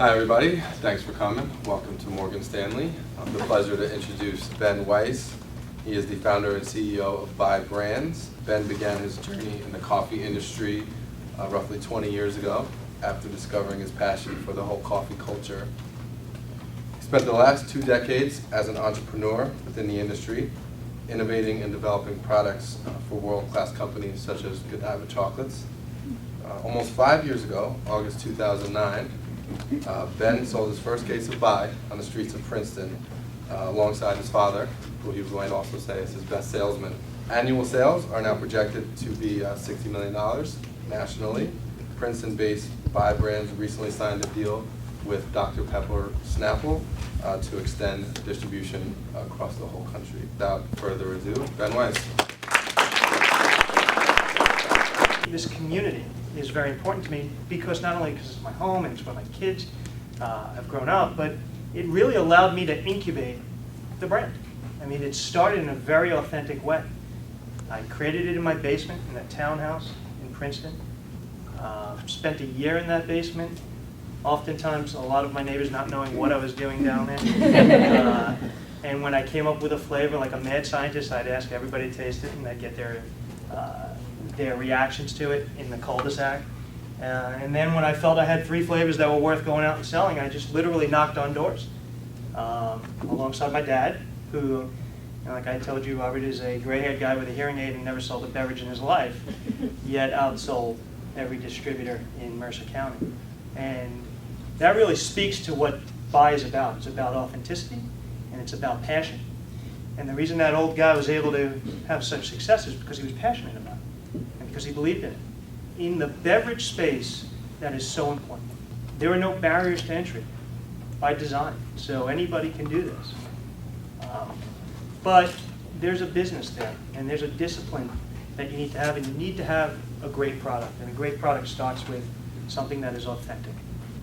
Hi everybody, thanks for coming. Welcome to Morgan Stanley. The pleasure to introduce Ben Weiss. He is the founder and CEO of Buy Brands. Ben began his journey in the coffee industry roughly 20 years ago after discovering his passion for the whole coffee culture. He spent the last 2 decades as an entrepreneur within the industry, innovating and developing products for world-class companies such as Godiva Chocolates. Almost 5 years ago, August 2009, Ben sold his first case of Buy on the streets of Princeton alongside his father, who he was going to also say is his best salesman. Annual sales are now projected to be $60 million nationally. Princeton-based Buy Brands recently signed a deal with Dr. Pepper Snapple to extend distribution across the whole country. Without further ado, Ben Weiss. This community is very important to me because not only because it's my home and it's where my kids have grown up, but it really allowed me to incubate the brand. I mean, it started in a very authentic way. I created it in my basement in a townhouse in Princeton. Spent a year in that basement. Oftentimes, a lot of my neighbors not knowing what I was doing down there. And when I came up with a flavor like a mad scientist, I'd ask everybody to taste it, and I'd get their reactions to it in the cul-de-sac. And then when I felt I had 3 flavors that were worth going out and selling, I just literally knocked on doors. Alongside my dad, who, like I told you, Robert is a gray-haired guy with a hearing aid and never sold a beverage in his life, yet outsold every distributor in Mercer County. And that really speaks to what Buy is about. It's about authenticity and it's about passion. And the reason that old guy was able to have such success is because he was passionate about it and because he believed in it. In the beverage space, that is so important. There are no barriers to entry by design, so anybody can do this. But there's a business there, and there's a discipline that you need to have, and you need to have a great product, and a great product starts with something that is authentic.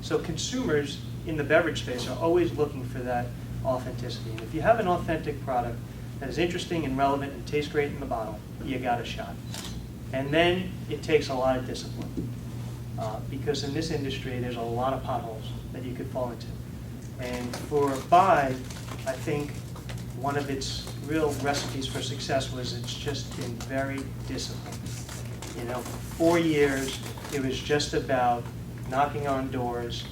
So consumers in the beverage space are always looking for that authenticity, and if you have an authentic product that is interesting and relevant and tastes great in the bottle, you got a shot. And then it takes a lot of discipline, because in this industry there's a lot of potholes that you could fall into. And for Buy, I think one of its real recipes for success was it's just been very disciplined. You know, for 4 years, it was just about knocking on doors,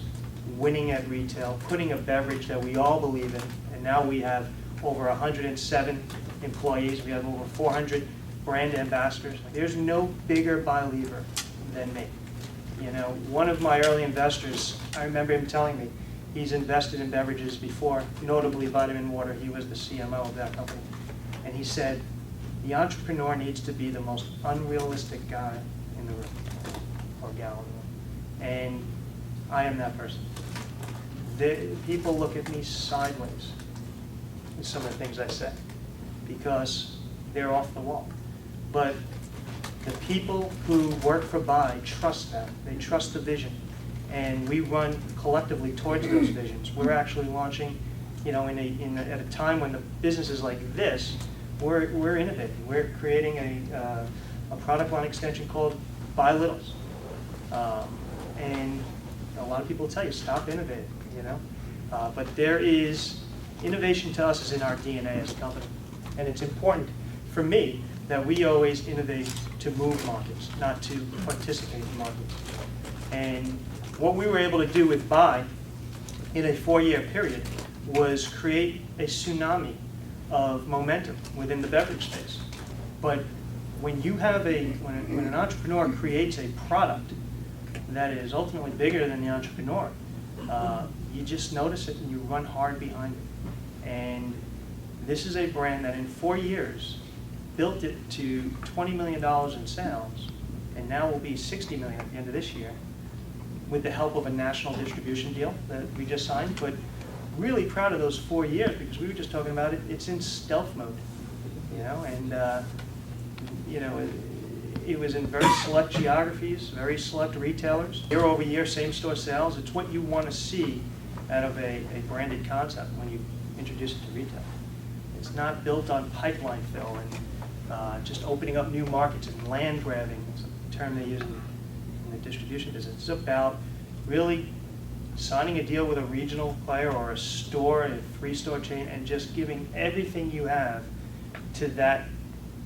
winning at retail, putting a beverage that we all believe in, and now we have over 107 employees. We have over 400 brand ambassadors. There's no bigger Buy lever than me. You know, one of my early investors, I remember him telling me, he's invested in beverages before, notably Vitamin Water. He was the CMO of that company. And he said, the entrepreneur needs to be the most unrealistic guy in the room, or gal in the room. And I am that person. People look at me sideways with some of the things I say because they're off the wall. But the people who work for Buy trust that. They trust the vision. And we run collectively towards those visions. We're actually launching, you know, at a time when the business is like this, we're innovating. We're creating a product line extension called Buy Littles. And a lot of people tell you, stop innovating, you know. But there is, innovation to us is in our DNA as a company. And it's important for me that we always innovate to move markets, not to participate in markets. And what we were able to do with Buy in a 4-year period was create a tsunami of momentum within the beverage space. But when you have when an entrepreneur creates a product that is ultimately bigger than the entrepreneur, you just notice it and you run hard behind it. And this is a brand that in 4 years built it to $20 million in sales, and now will be $60 million at the end of this year, with the help of a national distribution deal that we just signed. But really proud of those 4 years because we were just talking about it. It's in stealth mode, you know, and you know, it was in very select geographies, very select retailers. Year over year, same store sales. It's what you want to see out of a branded concept when you introduce it to retail. It's not built on pipeline fill and just opening up new markets and land grabbing. It's a term they use in the distribution business. It's about really signing a deal with a regional player or a store, a three-store chain, and just giving everything you have to that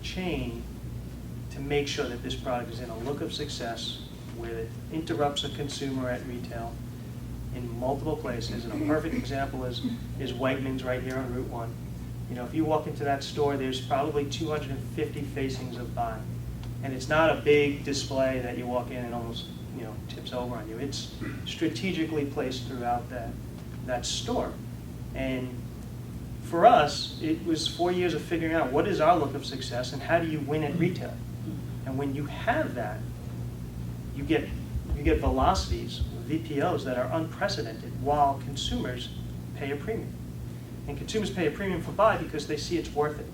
chain to make sure that this product is in a look of success, where it interrupts a consumer at retail in multiple places. And a perfect example is Wegmans right here on Route 1. You know, if you walk into that store, there's probably 250 facings of buying. And it's not a big display that you walk in and almost, you know, tips over on you. It's strategically placed throughout that store. And for us, it was 4 years of figuring out what is our look of success and how do you win at retail. And when you have that, you get velocities, VPOs that are unprecedented, while consumers pay a premium. And consumers pay a premium for buy because they see it's worth it.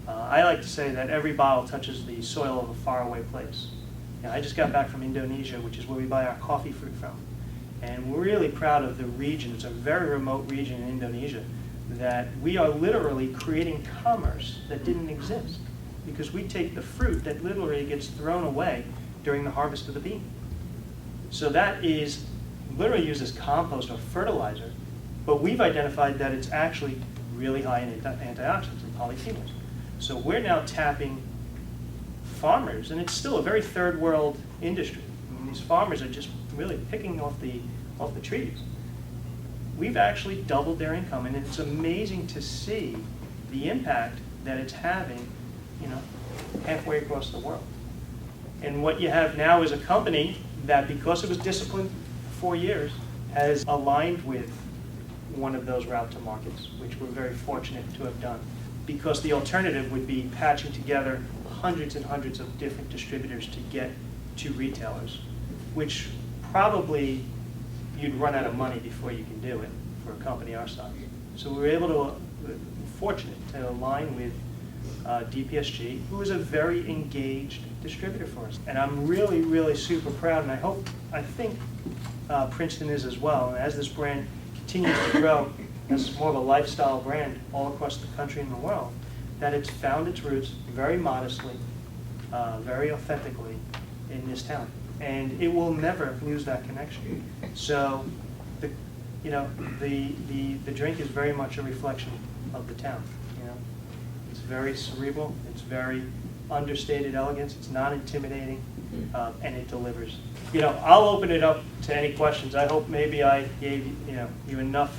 I like to say that every bottle touches the soil of a faraway place. You know, I just got back from Indonesia, which is where we buy our coffee fruit from. And we're really proud of the region. It's a very remote region in Indonesia that we are literally creating commerce that didn't exist, because we take the fruit that literally gets thrown away during the harvest of the bean. So that is literally used as compost or fertilizer, but we've identified that it's actually really high in antioxidants and polyphenols. So we're now tapping farmers, and it's still a very third world industry. I mean, these farmers are just really picking off the trees. We've actually doubled their income, and it's amazing to see the impact that it's having, you know, halfway across the world. And what you have now is a company that, because it was disciplined for 4 years, has aligned with one of those route to markets, which we're very fortunate to have done. Because the alternative would be patching together hundreds and hundreds of different distributors to get to retailers, which probably you'd run out of money before you can do it for a company our size. So we were able to, fortunate to align with DPSG, who is a very engaged distributor for us. And I'm really, really super proud, and I think Princeton is as well. And as this brand continues to grow as more of a lifestyle brand all across the country and the world, that it's found its roots very modestly, very authentically in this town. And it will never lose that connection. So, the drink is very much a reflection of the town. You know, it's very cerebral. It's very understated elegance. It's not intimidating, and it delivers. You know, I'll open it up to any questions. I hope maybe I gave you enough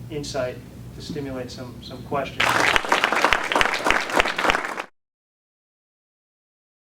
insight to stimulate some questions.